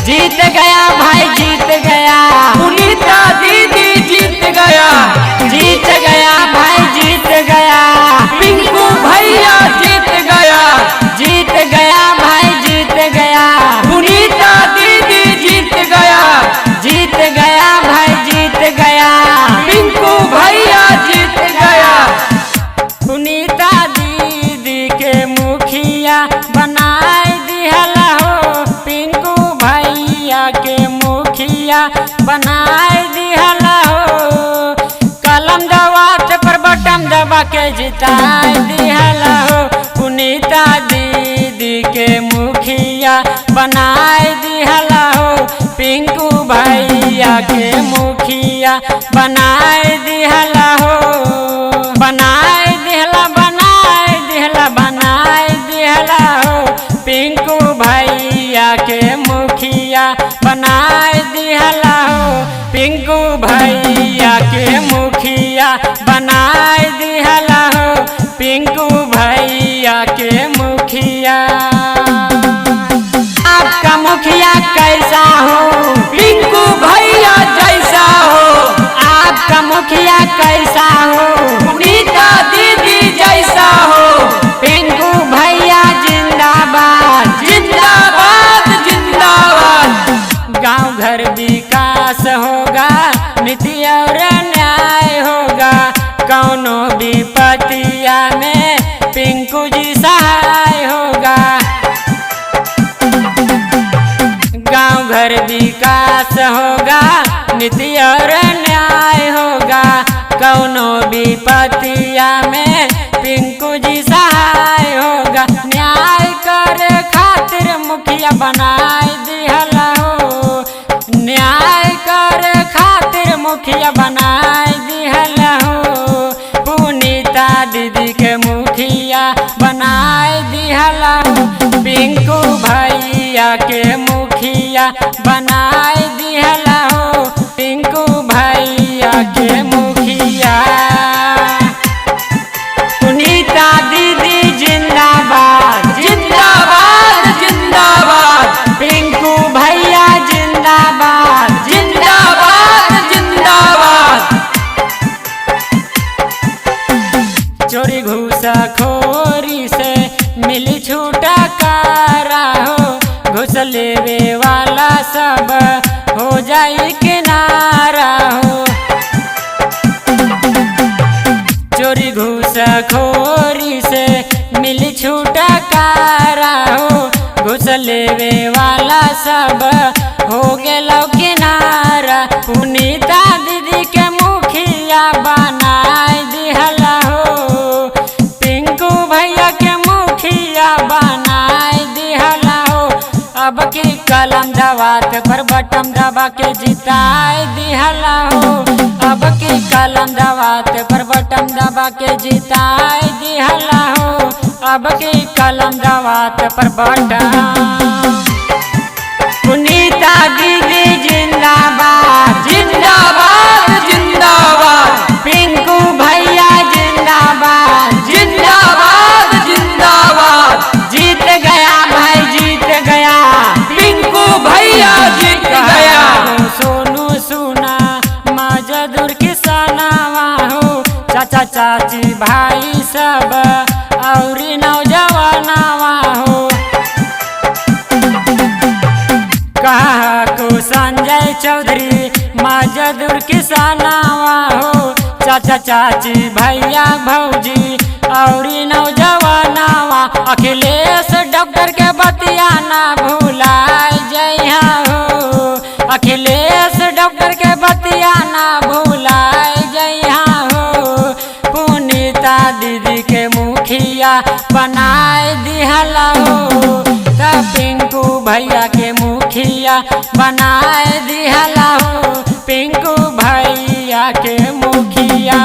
जीत गया भाई जीत गया, पुनीता दीदी जीत गया, जीत गया भाई जीत गया, पिंकू भैया जीत गया, जीत गया भाई जीत गया, पुनीता दीदी जीत गया, जीत गया भाई जीत गया, पिंकू भैया जीत गया। पुनीता दीदी के मुखिया बनाए दिहला हो, पिंकू भैया के मुखिया बनाए दिहला हो, कलम दबात पर बटन दबा के जिताए दिहला हो, पुनीता दीदी के मुखिया बनाए दिहला हो, पिंकू भैया के मुखिया बनाए दिहला हो, बनाए दिहला हो, पिंकू भैया के मुखिया बनाए दिहला हो, पिंकू भैया के मुखिया बनाए दिहला हो, पिंकू भैया के मुखिया। आपका मुखिया कैसा हो, पिंकू भैया जैसा हो, आपका मुखिया कैसा हो, पुनीता दीदी जैसा हो, पिंकू भैया जिंदाबाद, जिंदाबाद जिंदाबाद। गांव घर विकास होगा, नीति और न्याय होगा, कौनो विपत्तिया में पिंकू जी सहाय होगा, गांव घर विकास होगा, नीति और न्याय होगा, कौनो विपत्तिया में पिंकू जी सहाय होगा, न्याय करे खातिर मुखिया बनाए दिहला हो, न्याय करे खातिर मुखिया बनाए दिहला हो, पुनीता दीदी के मुखिया बनाए दिहला हो, पिंकू भैया के मुखिया बनाए दिहला हो, पिंकू भैया के मुखिया। पुनीता दीदी जिंदाबाद, जिंदाबाद जिंदाबाद, पिंकू भैया जिंदाबाद, जिंदाबाद जिंदाबाद। चोरी घूसखोरी से मिली छुटकारा हो, घूस लेवे वाला सब हो जाई किनारा हो, चोरी घूसखोरी से मिली छुटकारा हो, घूस लेवे वाला सब हो गेलो किनारा, पुनीता दीदी के मुखिया बनाए दिहला हो, पिंकू भैया के मुखिया बनाए दिहला हो, अब की कलम दबात पर बटन दबा के जिताए दिहला हो, अब की कलम दबात पर बटन दबा के जिताए दिहला हो, अब की कलम दबात पर बटन। पुनीता दीदी जिंदाबाद, जिंदाबाद जिंदाबाद, पिंकू भैया जिंदाबाद, जिंदाबाद जिंदाबाद। जीत गया भाई जीत गया, पिंकू भैया जीत गया, सोनू सुना मजदूर किसानवा हो, चाचा चाची भाई सब और नौजवानवा हो, कहा को संजय चौधरी मजदूर किसानवा हो, चाचा चाची भैया भौजी और नौजवानवा, अखिलेश डॉक्टर के बतिया ना भूलाए जइहा हो, अखिलेश डॉक्टर के बतिया ना भूलाए जइहा हो, पुनीता दीदी के मुखिया बनाए दिहला हो, पिंकू भैया के मुखिया बनाए दिहला हो, पिंकू भैया के मुखिया।